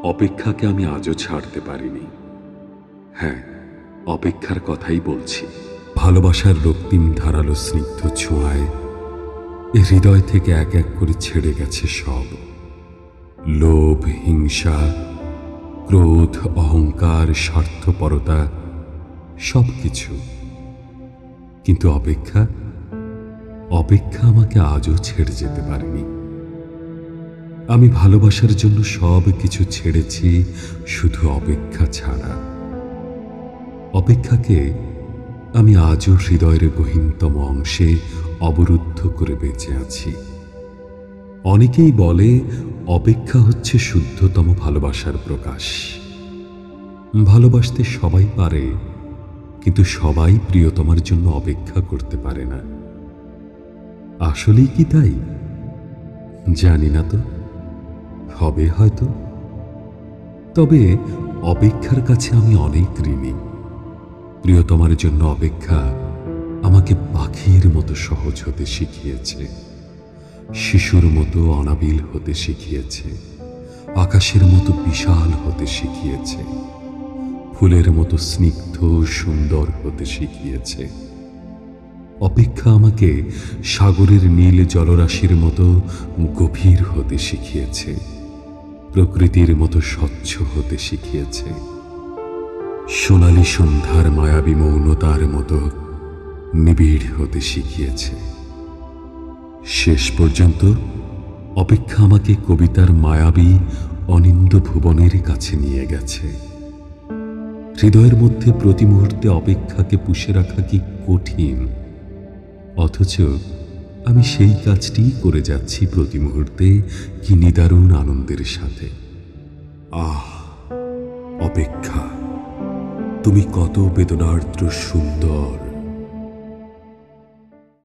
অপেক্ষাকে আমি আজও ছাড়তে পারিনি। হ্যাঁ, অপেক্ষার কথাই বলছি। ভালোবাসার রক্তিম ধারালো স্নিগ্ধ ছোঁয়ায় এ হৃদয় থেকে এক এক করে ছেড়ে গেছে সব লোভ, হিংসা, ক্রোধ, অহংকার, স্বার্থপরতা, সবকিছু। কিন্তু অপেক্ষা অপেক্ষা আমাকে আজও ছেড়ে যেতে পারেনি। আমি ভালোবাসার জন্য সব কিছু ছেড়েছি, শুধু অপেক্ষা ছাড়া। অপেক্ষাকে আমি আজও হৃদয়ের গহীনতম অংশে অবরুদ্ধ করে বেঁচে আছি। অনেকেই বলে অপেক্ষা হচ্ছে শুদ্ধতম ভালোবাসার প্রকাশ। ভালোবাসতে সবাই পারে, কিন্তু সবাই প্রিয়তমার জন্য অপেক্ষা করতে পারে না। আসলেই কি তাই? জানি না তো, হবে হয়তো। তবে অপেক্ষার কাছে আমি অনেক ঋণী। প্রিয়তমার জন্য অপেক্ষা আমাকে পাখির মতো সহজ হতে শিখিয়েছে, শিশুর মতো অনাবিল হতে শিখিয়েছে, আকাশের মতো বিশাল হতে শিখিয়েছে, ফুলের মতো স্নিগ্ধ সুন্দর হতে শিখিয়েছে। অপেক্ষা আমাকে সাগরের নীল জলরাশির মতো গভীর হতে শিখিয়েছে, প্রকৃতির মতো স্বচ্ছ হতে শিখিয়েছে, সোনালী সন্ধ্যার মায়াবী মৌনতার মতো নিবিড় হতে শিখিয়েছে। শেষ পর্যন্ত অপেক্ষা আমাকে কবিতার মায়াবী অনিন্দ্য ভুবনের কাছে নিয়ে গেছে। হৃদয়ের মধ্যে প্রতি মুহূর্তে অপেক্ষাকে পুষে রাখা কি কঠিন, অথচ আমি সেই কাজটিই করে যাচ্ছি প্রতি মুহূর্তে, কি নিদারুণ আনন্দের সাথে। আহ, অপেক্ষা, তুমি কত বেদনার্দ্র সুন্দর।